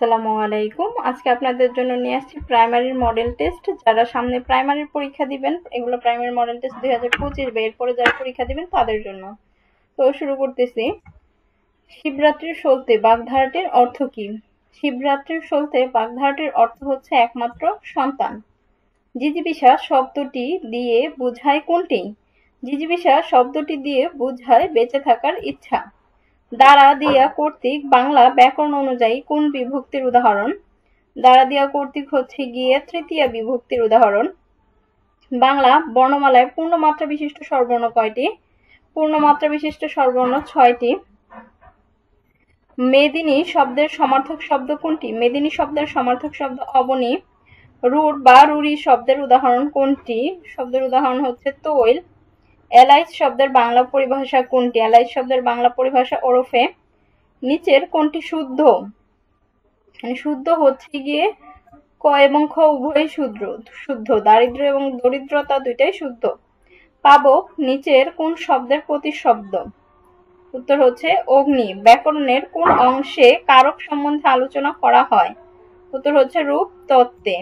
আসসালামু আলাইকুম। আজকে আপনাদের জন্য নিয়ে আসছি প্রাইমারির মডেল টেস্ট। যারা সামনে প্রাইমারির পরীক্ষা দিবেন, এগুলো প্রাইমারি মডেল টেস্ট 2025 বা এরপরে যারা পরীক্ষা দিবেন তাদের জন্য। তো শুরু করতেছি। শিবরাত্রির সলতে বাগধারাটির অর্থ কি? শিবরাত্রির সলতে বাগধারাটির অর্থ হচ্ছে একমাত্র সন্তান। জিজিবিষা শব্দটি দিয়ে বোঝায় কোনটি? জিজিবিষা শব্দটি দিয়ে বোঝায় বেঁচে থাকার ইচ্ছা। দ্বারা দিয়া কর্তৃক বাংলা ব্যাকরণ অনুযায়ী কোন বিভক্তির উদাহরণ? দ্বারা দিয়া কর্তৃক হচ্ছে গিয়ে তৃতীয়া বিভক্তির উদাহরণ। বাংলা বর্ণমালায় পূর্ণমাত্রা বিশিষ্ট স্বরবর্ণ কয়টি? পূর্ণমাত্রা বিশিষ্ট স্বরবর্ণ 6টি। মেদিনী শব্দের সমার্থক শব্দ কোনটি? মেদিনী শব্দের সমার্থক শব্দ অবনী। রুর বা রুরি শব্দের উদাহরণ কোনটি? শব্দের উদাহরণ হচ্ছে তৈল। এলাইচ শব্দের বাংলা পরিভাষা কোনটি? এলাইচ শব্দের বাংলা পরিভাষা ওরফে। নিচের কোনটি শুদ্ধ? শুদ্ধ হচ্ছে গিয়ে ক এবং খ উভয়ই শুদ্ধ। দারিদ্র এবং দরিদ্রতা দুইটাই শুদ্ধ। পাবক নিচের কোন শব্দের প্রতিশব্দ? উত্তর হচ্ছে অগ্নি। ব্যাকরণের কোন অংশে কারক সম্বন্ধে আলোচনা করা হয়? উত্তর হচ্ছে রূপ তত্ত্বে।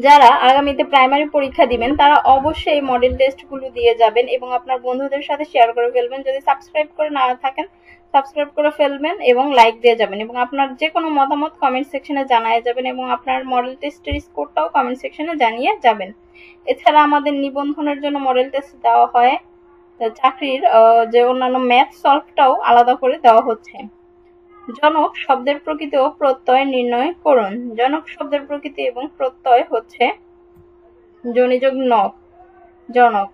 যারা আগামীতে প্রাইমারি পরীক্ষা দিবেন তারা অবশ্যই মডেল টেস্টগুলো দিয়ে যাবেন এবং আপনার বন্ধুদের সাথে শেয়ার করে ফেলবেন। যদি সাবস্ক্রাইব করে না থাকেন সাবস্ক্রাইব করে ফেলবেন এবং লাইক দিয়ে যাবেন এবং আপনার যে কোনো মতামত কমেন্ট সেকশনে জানিয়ে যাবেন এবং আপনার মডেল টেস্টের স্কোরটাও কমেন্ট সেকশনে জানিয়ে যাবেন। এছাড়া আমাদের নিবন্ধনের জন্য মডেল টেস্ট দেওয়া হয়। চাকরির যে অন্যান্য ম্যাথ সলভটাও আলাদা করে দেওয়া হচ্ছে। জনক শব্দের প্রকৃতি ও প্রত্যয় নির্ণয় করুন। জনক শব্দের প্রকৃতি এবং প্রত্যয় হচ্ছে জনিযোগ নক জনক।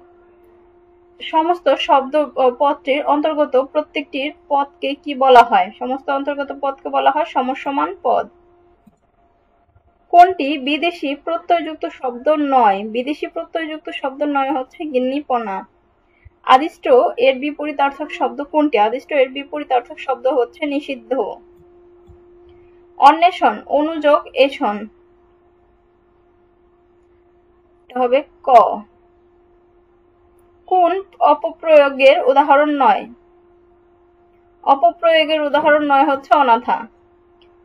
সমস্ত শব্দ পদটির অন্তর্গত প্রত্যেকটির পদকে কি বলা হয়? সমস্ত অন্তর্গত পদকে বলা হয় সমসমান পদ। কোনটি বিদেশি প্রত্যয়যুক্ত শব্দ নয়? বিদেশি প্রত্যয়যুক্ত শব্দ নয় হচ্ছে গিন্নিপনা। আদিষ্ট এর বিপরীতার্থক শব্দ কোনটি? আদিষ্ট এর বিপরীতার্থক শব্দ হচ্ছে নিষিদ্ধ। অন্বেষণ অনুযোগ এষণ হবে ক। কোন অপপ্রয়োগের উদাহরণ নয়? অপপ্রয়োগের উদাহরণ নয় হচ্ছে অনাথা।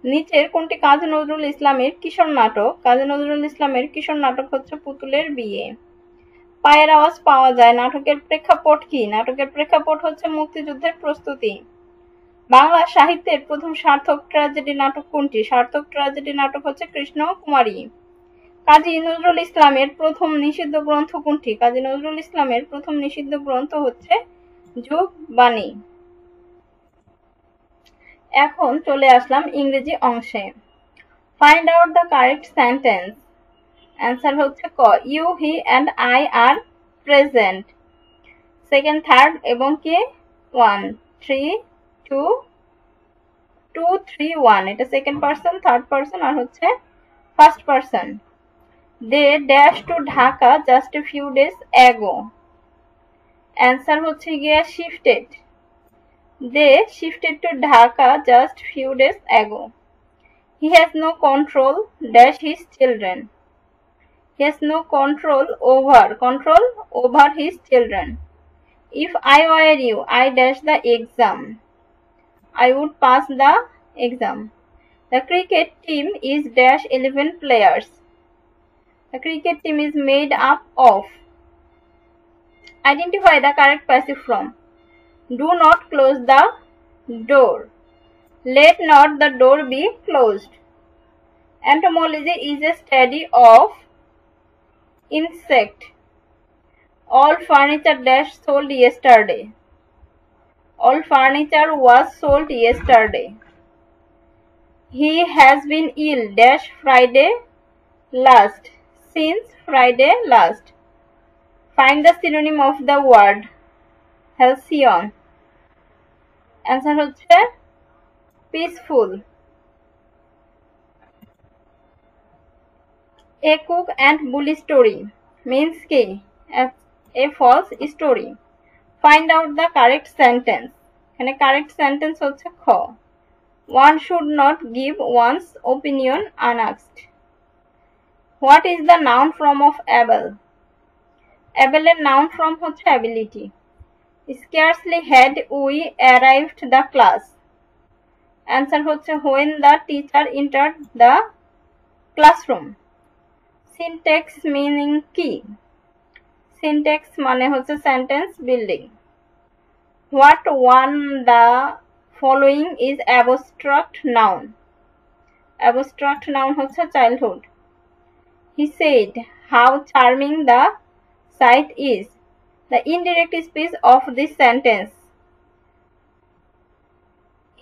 নিচের কোনটি কাজী নজরুল ইসলামের কিশোর নাটক? কাজী নজরুল ইসলামের কিশোর নাটক হচ্ছে পুতুলের বিয়ে। পায়ের আওয়াজ পাওয়া যায় নাটকের প্রেক্ষাপট কি? নাটকের প্রেক্ষাপট হচ্ছে মুক্তিযুদ্ধের প্রস্তুতি। বাংলা সাহিত্যের প্রথম সার্থক ট্র্যাজেডি নাটক কোনটি? সার্থক ট্র্যাজেডি নাটক হচ্ছে কৃষ্ণ কুমারী। কাজী নজরুল ইসলামের প্রথম নিষিদ্ধ গ্রন্থ কোনটি? কাজী নজরুল ইসলামের প্রথম নিষিদ্ধ গ্রন্থ হচ্ছে যুগবাণী। এখন চলে আসলাম ইংরেজি অংশে। Find out the correct sentence. Answer হচ্ছে ক। You he and I are present. Second third এবং কি 1 3 2 2 3 1 এটা সেকেন্ড পারসন থার্ড পারসন আর হচ্ছে first person. They dash to Dhaka just a few days ago. Answer হচ্ছে গিয়া shifted. They shifted to Dhaka just few days ago. He has no control dash his children. He has no control over his children. If I were you, I dash the exam. I would pass the exam. The cricket team is dash 11 players. The cricket team is made up of. Identify the correct passive form. Do not close the door. Let not the door be closed. Entomology is a study of insect. All furniture dash sold yesterday. All furniture was sold yesterday. He has been ill dash Friday last. Since Friday last. Find the synonym of the word halcyon. Answer হচ্ছে peaceful. A cook and bully story means কি? A false story. Find out the correct sentence. এখানে correct sentence হচ্ছে খ। One should not give one's opinion unasked. What is the noun form of able? Able এর noun form হচ্ছে ability. Scarcely had we arrived the class. Answer হচ্ছে when the teacher entered the classroom. Syntax meaning কি? Syntax মানে হচ্ছে sentence building. What one the following is abstract noun. Abstract noun হচ্ছে childhood. He said how charming the sight is. The indirect speech of this sentence.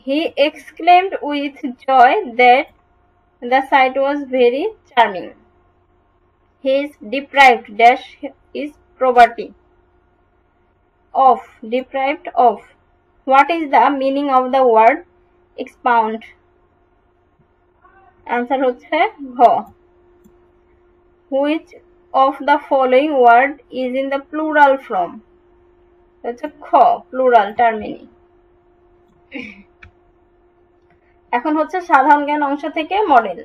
He exclaimed with joy that the sight was very charming. He is deprived dash is property of. Deprived of. What is the meaning of the word expound? Answer হচ্ছে ঘ। Which of the following word is in the plural form? হচ্ছে খ plural termini। এখন হচ্ছে সাধারণ জ্ঞান অংশ থেকে মডেল।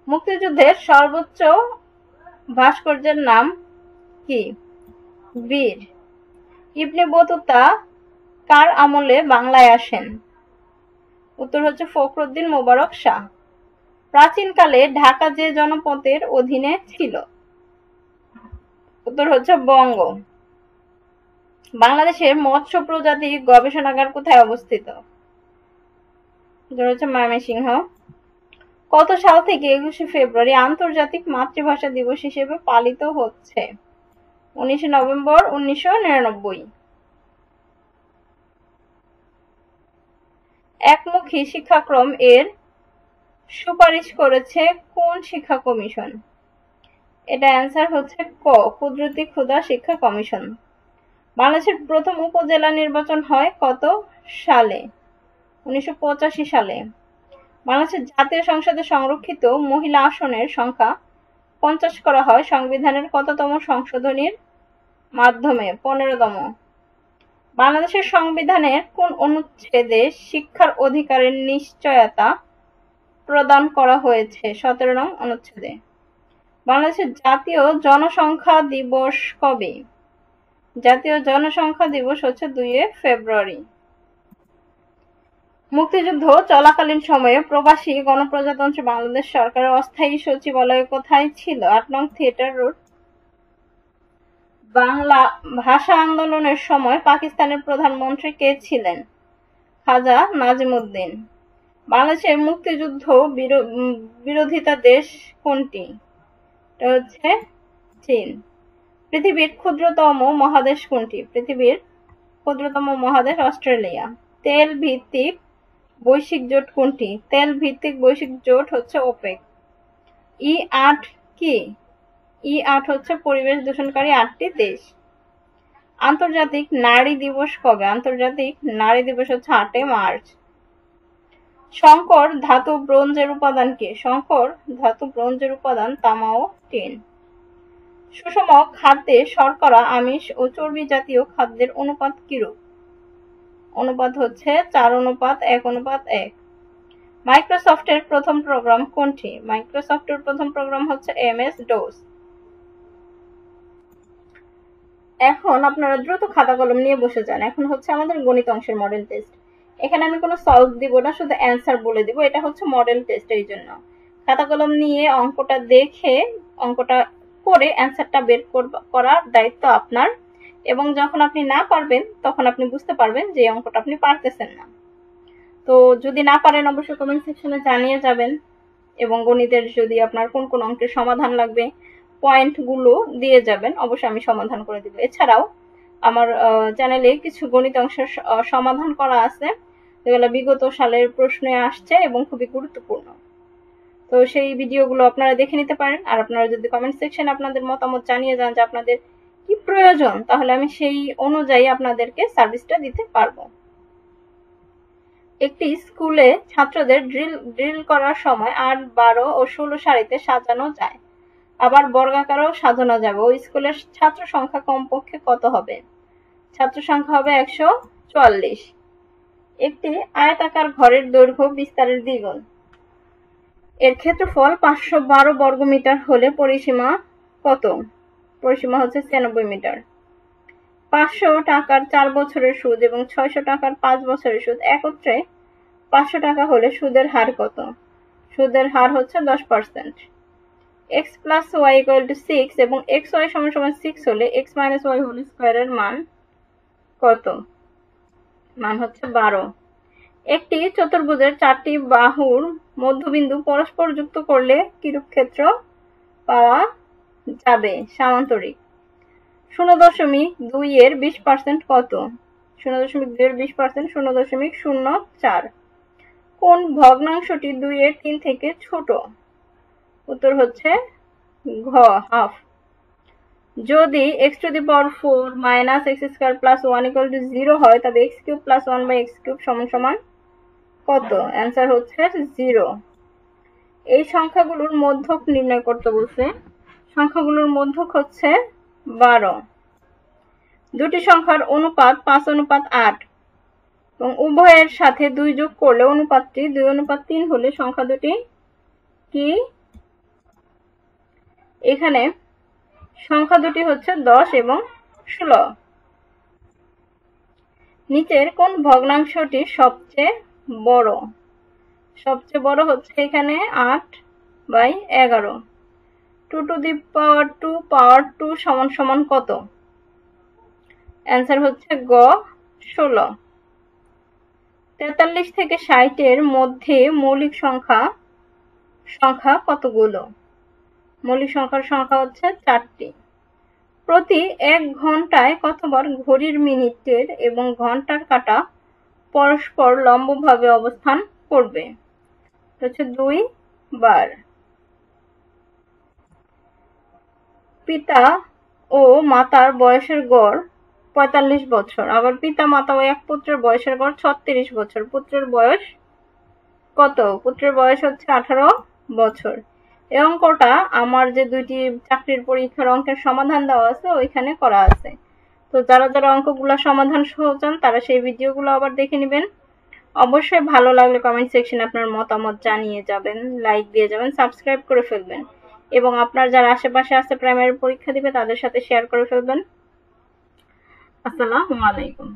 মুক্তিযুদ্ধের সর্বোচ্চ ভাস্কর্যের নাম কি? বীর। ইবনে বতুতা কার আমলে বাংলায় আসেন? উত্তর হচ্ছে ফখরুদ্দিন মোবারক শাহ। প্রাচীনকালে ঢাকা যে জনপদের অধীনে ছিল? উত্তর হচ্ছে বঙ্গ। বাংলাদেশের মৎস্য প্রজাতি গবেষণাগার কোথায় অবস্থিত? উত্তর হচ্ছে ময়মনসিংহ। কত সাল থেকে 21শে ফেব্রুয়ারি আন্তর্জাতিক মাতৃভাষা দিবস হিসেবে পালিত হচ্ছে? 19 নভেম্বর 1999। একমুখী শিক্ষাক্রম এর সুপারিশ করেছে কোন শিক্ষা কমিশন? এটা অ্যান্সার হচ্ছে ক কুদরতি ক্ষুধা শিক্ষা কমিশন। বাংলাদেশের প্রথম উপজেলা নির্বাচন হয় কত সালে? 1985 সালে। বাংলাদেশের জাতীয় সংসদে সংরক্ষিত মহিলা আসনের সংখ্যা 50 করা হয় সংবিধানের কততম সংশোধনীর মাধ্যমে? 15তম। বাংলাদেশের সংবিধানের কোন অনুচ্ছেদে শিক্ষার অধিকারের নিশ্চয়তা প্রদান করা হয়েছে? 17 নং অনুচ্ছেদে। বাংলাদেশের জাতীয় জনসংখ্যা দিবস কবে? জাতীয় জনসংখ্যা দিবস হচ্ছে 2 ফেব্রুয়ারি। মুক্তিযুদ্ধ চলাকালীন সময়ে প্রবাসী গণপ্রজাতন্ত্রী বাংলাদেশ সরকারের অস্থায়ী সচিবালয় কোথায় ছিল? 8 নং থিয়েটার রোড। বাংলা ভাষা আন্দোলনের সময় পাকিস্তানের প্রধানমন্ত্রী কে ছিলেন? খাজা নাজিমুদ্দিন। বাংলাদেশের মুক্তিযুদ্ধ বিরোধিতা দেশ কোনটি? এটা হচ্ছে চীন। পৃথিবীর ক্ষুদ্রতম মহাদেশ কোনটি? পৃথিবীর ক্ষুদ্রতম মহাদেশ অস্ট্রেলিয়া। তেল ভিত্তিক বৈশ্বিক জোট কোনটি? তেল ভিত্তিক বৈশ্বিক জোট হচ্ছে ওপেক। E8 কি? E8 হচ্ছে পরিবেশ দূষণকারী 8টি দেশ। আন্তর্জাতিক নারী দিবস কবে? আন্তর্জাতিক নারী দিবস হচ্ছে 8 মার্চ। সংকর ধাতু ব্রোঞ্জের উপাদান কি? সংকর ধাতু ব্রোঞ্জের উপাদান তামা ও টিন। সুষম খাদ্যে শর্করা, আমিষ ও চর্বি জাতীয় খাদ্যের অনুপাত কিরূপ? অনুপাত হচ্ছে 4:1:1। মাইক্রোসফটের প্রথম প্রোগ্রাম কোনটি? মাইক্রোসফটের প্রথম প্রোগ্রাম হচ্ছে MS DOS। এখন আপনারা দ্রুত খাতা কলম নিয়ে বসে যান। এখন হচ্ছে আমাদের গণিত অংশের মডেল টেস্ট। এখানে আমি কোনো সলভ দিব না, শুধু অ্যান্সার বলে দিব। এটা হচ্ছে মডেল টেস্ট, এই জন্য খাতা কলম নিয়ে অঙ্কটা দেখে অঙ্কটা করে অ্যান্সারটা বের করার দায়িত্ব আপনার। এবং যখন আপনি না পারবেন তখন আপনি বুঝতে পারবেন যে অঙ্কটা আপনি পারতেছেন না। তো যদি না পারেন অবশ্যই কমেন্ট সেকশনে জানিয়ে যাবেন। এবং গণিতের যদি আপনার কোন কোন অঙ্কের সমাধান লাগবে পয়েন্টগুলো দিয়ে যাবেন, অবশ্যই আমি সমাধান করে দিব। এছাড়াও আমার চ্যানেলে কিছু গণিত অংশের সমাধান করা আছে, যেগুলো বিগত সালের প্রশ্নে আসছে এবং খুবই গুরুত্বপূর্ণ। তো সেই ভিডিওগুলো আপনারা দেখে নিতে পারেন। আর আপনারা যদি কমেন্ট সেকশনে আপনাদের মতামত জানিয়ে যান যে আপনাদের কি প্রয়োজন, তাহলে আমি সেই অনুযায়ী আপনাদেরকে সার্ভিসটা দিতে পারবো। একটি স্কুলে ছাত্রদের ড্রিল করার সময় 8, 12 ও 16 সারিতে সাজানো যায়, আবার বর্গাকারেও সাজানো যাবে। ওই স্কুলের ছাত্র সংখ্যা কমপক্ষে কত হবে? ছাত্র সংখ্যা হবে 144। একটি আয়তাকার ঘরের দৈর্ঘ্য বিস্তারের দ্বিগুণ। এর ক্ষেত্রফল 512 বর্গমিটার হলে পরিসীমা কত? পরিসীমা হচ্ছে 96 মিটার। 500 টাকার 4 বছরের সুদ এবং 600 টাকার 5 বছরের সুদ একত্রে 500 টাকা হলে সুদের হার কত? সুদের হার হচ্ছে 10%। x plus y equal to 6 এবং xy সমান সমান 6 হলে x minus y whole square এর মান কত? মান হচ্ছে 12। একটি চতুর্ভুজের 4টি বাহুর মধ্যবিন্দু পরস্পর যুক্ত করলে কিরূপ ক্ষেত্র পাওয়া যাবে? সামান্তরিক। 0.2 এর 20% কত? 0.2 এর 20% 0.04। কোন ভগ্নাংশটি 2 এর 3 থেকে ছোট? উত্তর হচ্ছে ঘ, হাফ। যদি x to the power 4 minus x square plus 1 equal to 0 হয় তবে x cube plus 1 by x cube সমান সমান কত? অ্যান্সার হচ্ছে 0। এই সংখ্যাগুলোর মধ্যক নির্ণয় করতে বলছে। সংখ্যাগুলোর মধ্যক হচ্ছে 12। দুটি সংখ্যার অনুপাত 5:8 এবং উভয়ের সাথে 2 যোগ করলে অনুপাতটি 2:3 হলে সংখ্যা দুটি কি? এখানে সংখ্যা দুটি হচ্ছে 10 এবং 16। নিচের কোন ভগ্নাংশটি সবচেয়ে বড়? সবচেয়ে বড় হচ্ছে এখানে 8/11। 2 to the power 2 power 2 সমান সমান কত? অ্যান্সার হচ্ছে গ, 16। 43 থেকে 60 এর মধ্যে মৌলিক সংখ্যা কতগুলো? মৌলিক সংখ্যার সংখ্যা হচ্ছে 4টি। প্রতি 1 ঘন্টায় কতবার ঘড়ির মিনিটের এবং ঘন্টার কাঁটা পরস্পর লম্বভাবে অবস্থান করবে? হচ্ছে 2 বার। পিতা ও মাতার বয়সের গড় 45 বছর। আবার পিতা মাতা ও এক পুত্রের বয়সের গড় 36 বছর। পুত্রের বয়স কত? পুত্রের বয়স হচ্ছে 18 বছর। এই অঙ্কটা আমার যে 2টি চাকরির পরীক্ষার অঙ্কের সমাধান দেওয়া আছে ওইখানে করা আছে। তো যারা যারা অঙ্কগুলো সমাধান সহ চান তারা সেই ভিডিওগুলো আবার দেখে নেবেন। অবশ্যই ভালো লাগলে কমেন্ট সেকশনে আপনার মতামত জানিয়ে যাবেন, লাইক দিয়ে যাবেন, সাবস্ক্রাইব করে ফেলবেন এবং আপনার যারা আশেপাশে আছে প্রাইমারি পরীক্ষা দিবে তাদের সাথে শেয়ার করে ফেলবেন। আসসালামু আলাইকুম।